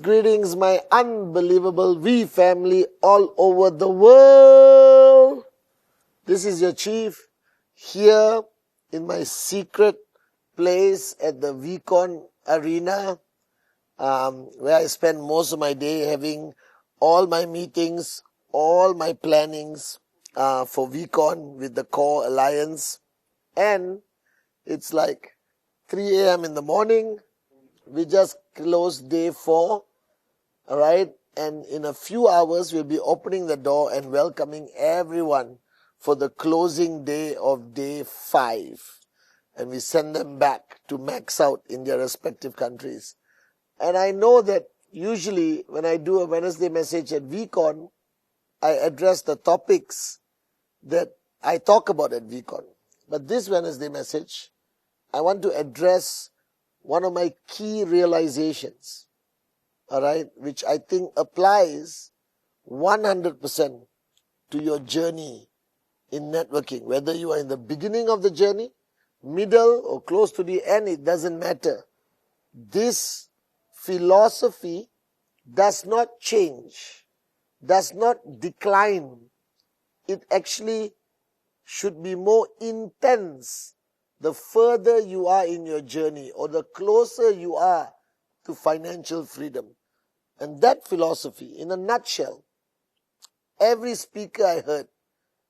Greetings, my unbelievable V family all over the world. This is your chief here in my secret place at the VCON arena, where I spend most of my day having all my meetings, all my plannings for VCON with the Core Alliance. And it's like 3 a.m. in the morning. We just closed day 4, all right? And in a few hours, we'll be opening the door and welcoming everyone for the closing day of day 5. And we send them back to max out in their respective countries. And I know that usually when I do a Wednesday message at VCON, I address the topics that I talk about at VCON. But this Wednesday message, I want to address one of my key realizations, all right, which I think applies 100% to your journey in networking. Whether you are in the beginning of the journey, middle, or close to the end, it doesn't matter. This philosophy does not change, does not decline. It actually should be more intense the further you are in your journey, or the closer you are to financial freedom. And that philosophy, in a nutshell, every speaker I heard,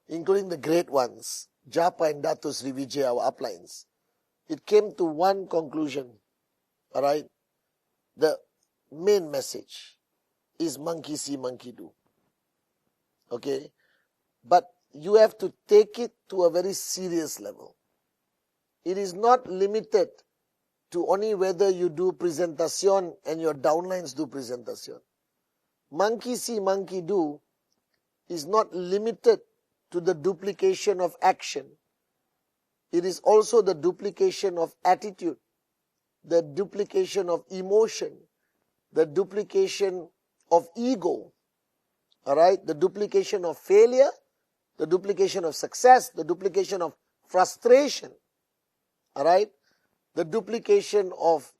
including the great ones, Japa and Dato Sri Vijay, our uplines, it came to one conclusion, all right? The main message is monkey see, monkey do. Okay? But you have to take it to a very serious level. It is not limited to only whether you do presentation and your downlines do presentation. Monkey see, monkey do is not limited to the duplication of action. It is also the duplication of attitude, the duplication of emotion, the duplication of ego, all right? The duplication of failure, the duplication of success, the duplication of frustration. All right, the duplication of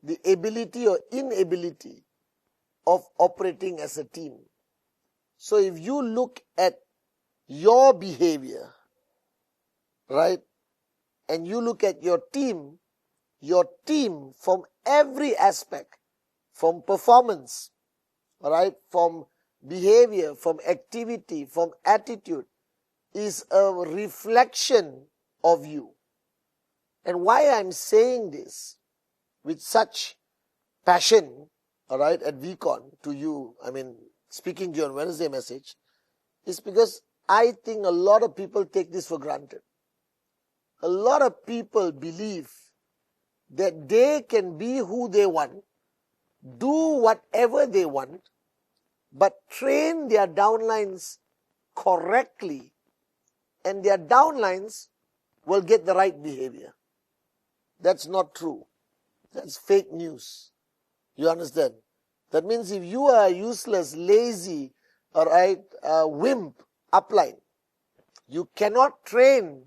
the ability or inability of operating as a team. So if you look at your behavior, right, and you look at your team from every aspect, from performance, all right, from behavior, from activity, from attitude, is a reflection of you. And why I'm saying this with such passion, all right, at VCON to you, I mean, speaking to you on Wednesday message, is because I think a lot of people take this for granted. A lot of people believe that they can be who they want, do whatever they want, but train their downlines correctly, and their downlines will get the right behavior. That's not true. That's fake news. You understand? That means if you are a useless, lazy, all right, wimp upline, you cannot train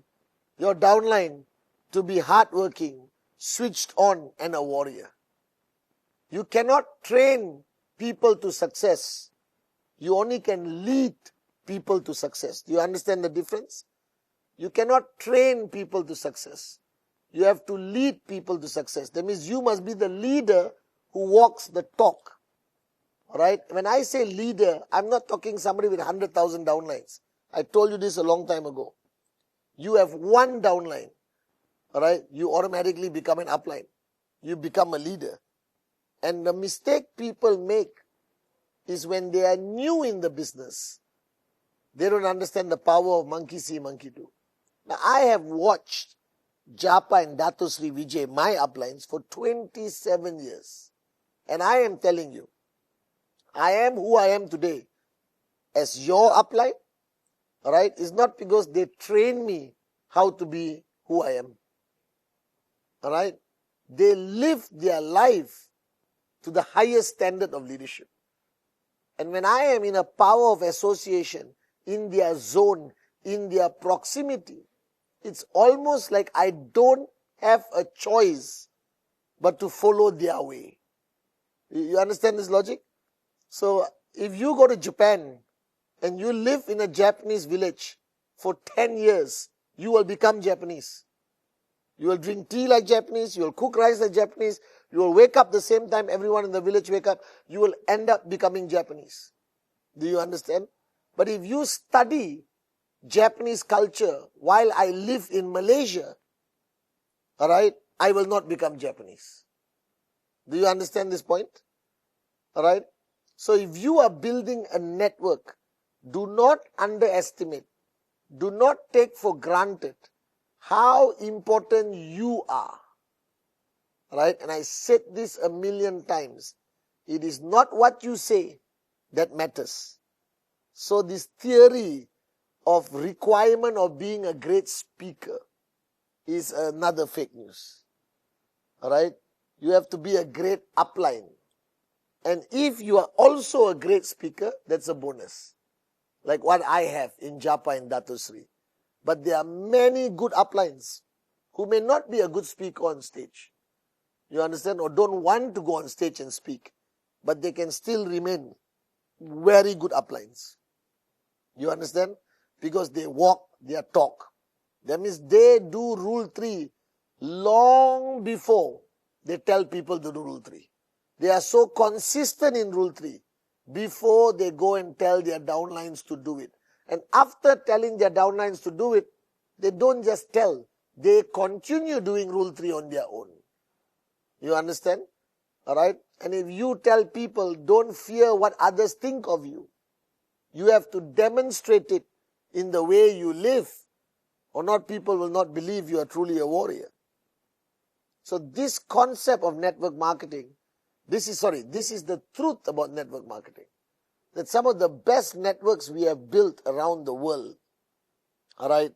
your downline to be hardworking, switched on, and a warrior. You cannot train people to success. You only can lead people to success. Do you understand the difference? You cannot train people to success. You have to lead people to success. That means you must be the leader who walks the talk. All right? When I say leader, I'm not talking somebody with 100,000 downlines. I told you this a long time ago. You have one downline. All right? You automatically become an upline. You become a leader. And the mistake people make is when they are new in the business, they don't understand the power of monkey see, monkey do. Now, I have watched Japa and Dato Sri Vijay, my uplines, for 27 years. And I am telling you, I am who I am today as your upline, all right, is not because they train me how to be who I am. All right? They live their life to the highest standard of leadership. And when I am in a power of association, in their zone, in their proximity, it's almost like I don't have a choice but to follow their way. You understand this logic? So if you go to Japan and you live in a Japanese village for 10 years, you will become Japanese. You will drink tea like Japanese, you will cook rice like Japanese, you will wake up the same time everyone in the village wake up, you will end up becoming Japanese. Do you understand? But if you study Japanese culture while I live in Malaysia, all right, I will not become Japanese. Do you understand this point? All right? So if you are building a network, do not underestimate, do not take for granted how important you are. Right? And I said this a million times. It is not what you say that matters. So this theory of requirement of being a great speaker is another fake news. Alright? You have to be a great upline. And if you are also a great speaker, that's a bonus. Like what I have in Japa and Dato Sri. But there are many good uplines who may not be a good speaker on stage. You understand? Or don't want to go on stage and speak. But they can still remain very good uplines. You understand? Because they walk their talk. That means they do Rule 3 long before they tell people to do Rule 3. They are so consistent in Rule 3 before they go and tell their downlines to do it. And after telling their downlines to do it, they don't just tell. They continue doing Rule 3 on their own. You understand? Alright? And if you tell people, don't fear what others think of you, you have to demonstrate it in the way you live, or not, people will not believe you are truly a warrior. So this concept of network marketing, this is the truth about network marketing. That some of the best networks we have built around the world, alright,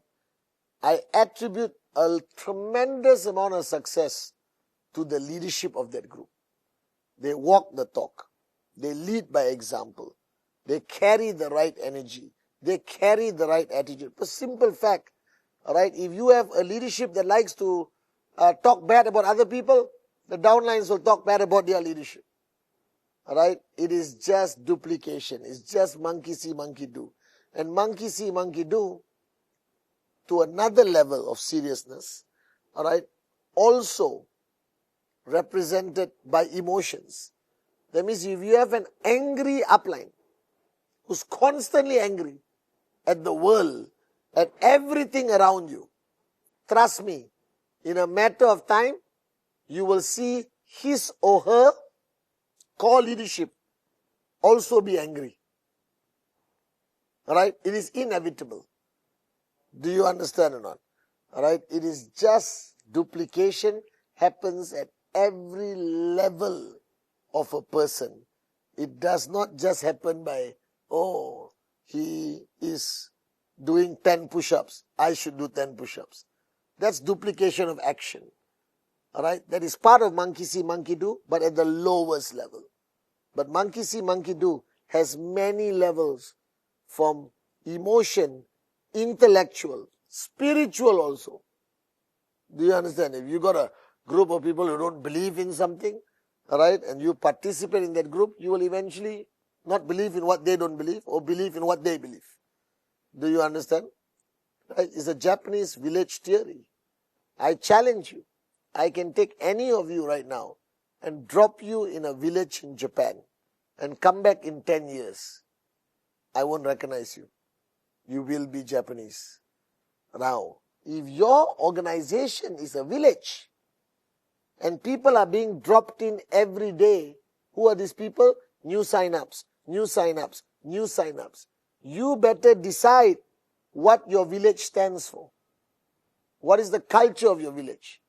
I attribute a tremendous amount of success to the leadership of that group. They walk the talk. They lead by example. They carry the right energy. They carry the right attitude. A simple fact, alright, if you have a leadership that likes to talk bad about other people, the downlines will talk bad about their leadership. Alright, it is just duplication. It's just monkey see, monkey do. And monkey see, monkey do, to another level of seriousness, alright, also represented by emotions. That means if you have an angry upline who's constantly angry at the world, at everything around you, trust me, in a matter of time, you will see his or her core leadership also be angry. Alright? It is inevitable. Do you understand or not? Alright? It is just duplication happens at every level of a person. It does not just happen by, oh, he is doing 10 push-ups, I should do 10 push-ups. That's duplication of action. Alright? That is part of monkey see, monkey do, but at the lowest level. But monkey see, monkey do has many levels, from emotion, intellectual, spiritual also. Do you understand? If you got a group of people who don't believe in something, alright, and you participate in that group, you will eventually not believe in what they don't believe, or believe in what they believe. Do you understand? Right? It's a Japanese village theory. I challenge you. I can take any of you right now and drop you in a village in Japan and come back in 10 years. I won't recognize you. You will be Japanese. Now, if your organization is a village and people are being dropped in every day, who are these people? New sign-ups, new sign-ups, new sign-ups. You better decide what your village stands for. What is the culture of your village?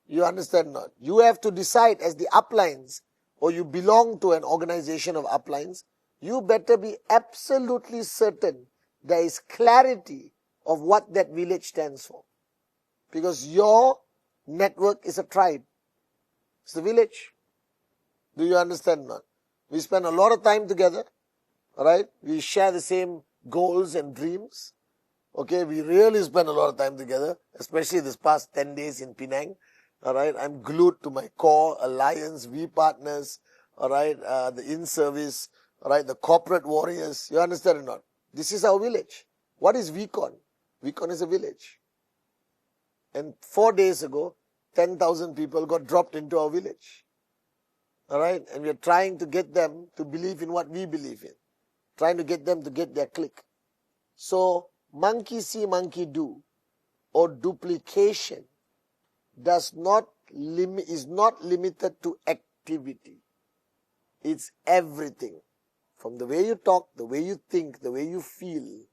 You understand not? You have to decide as the uplines, or you belong to an organization of uplines, you better be absolutely certain there is clarity of what that village stands for. Because your network is a tribe. It's the village. Do you understand not? We spend a lot of time together. Alright? We share the same goals and dreams. Okay, we really spend a lot of time together, especially this past 10 days in Penang. Alright, I'm glued to my core, alliance, V partners, alright, the in-service, alright, the corporate warriors. You understand or not? This is our village. What is VCON? VCON is a village. And 4 days ago, 10,000 people got dropped into our village. Alright, and we are trying to get them to believe in what we believe in. Trying to get them to get their click. So, monkey see, monkey do, or duplication is not limited to activity. It's everything. From the way you talk, the way you think, the way you feel,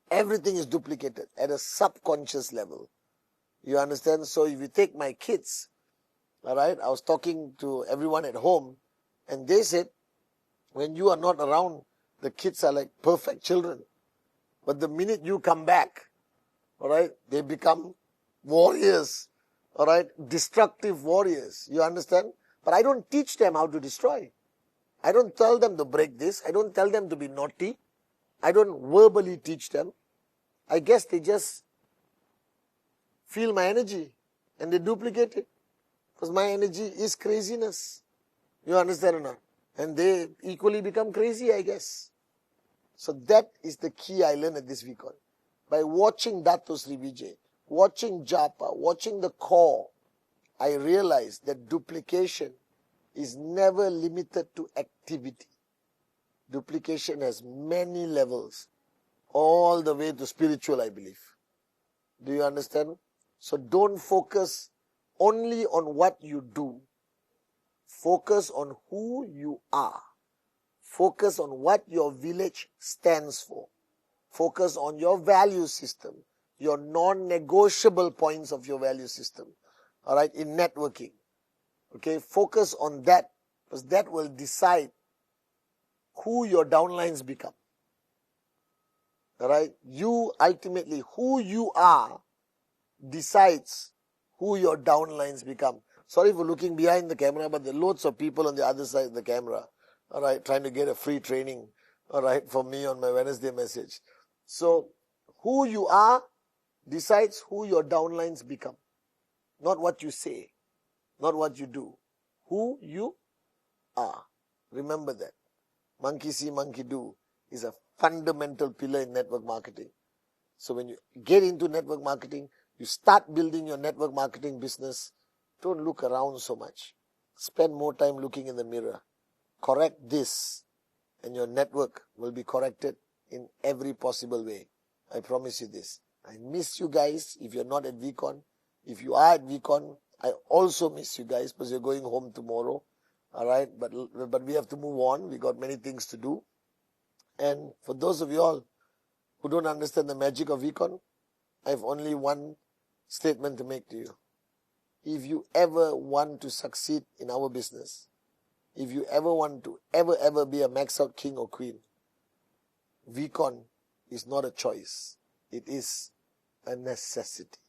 everything is duplicated at a subconscious level. You understand? So if you take my kids, alright, I was talking to everyone at home, and they said, when you are not around, the kids are like perfect children. But the minute you come back, alright, they become warriors, alright, destructive warriors. You understand? But I don't teach them how to destroy. I don't tell them to break this. I don't tell them to be naughty. I don't verbally teach them. I guess they just feel my energy and they duplicate it. Because my energy is craziness. You understand or not? And they equally become crazy, I guess. So that is the key I learned at this VCON. By watching Dato Sri Vijay, watching Japa, watching the core, I realized that duplication is never limited to activity. Duplication has many levels, all the way to spiritual, I believe. Do you understand? So don't focus only on what you do. Focus on who you are. Focus on what your village stands for. Focus on your value system, your non-negotiable points of your value system. Alright, in networking. Okay, focus on that, because that will decide who your downlines become. Alright, you ultimately, who you are decides who your downlines become. Sorry for looking behind the camera, but there are loads of people on the other side of the camera. Alright, trying to get a free training, alright, for me on my Wednesday message. So, who you are decides who your downlines become. Not what you say, not what you do. Who you are. Remember that. Monkey see, monkey do is a fundamental pillar in network marketing. So when you get into network marketing, you start building your network marketing business, don't look around so much. Spend more time looking in the mirror. Correct this, and your network will be corrected in every possible way. I promise you this. I miss you guys if you're not at VCON. If you are at VCON, I also miss you guys because you're going home tomorrow. Alright, but we have to move on. We got many things to do. And for those of you all who don't understand the magic of VCON, I have only one statement to make to you. If you ever want to succeed in our business, if you ever want to ever be a max out king or queen, VCON is not a choice. It is a necessity.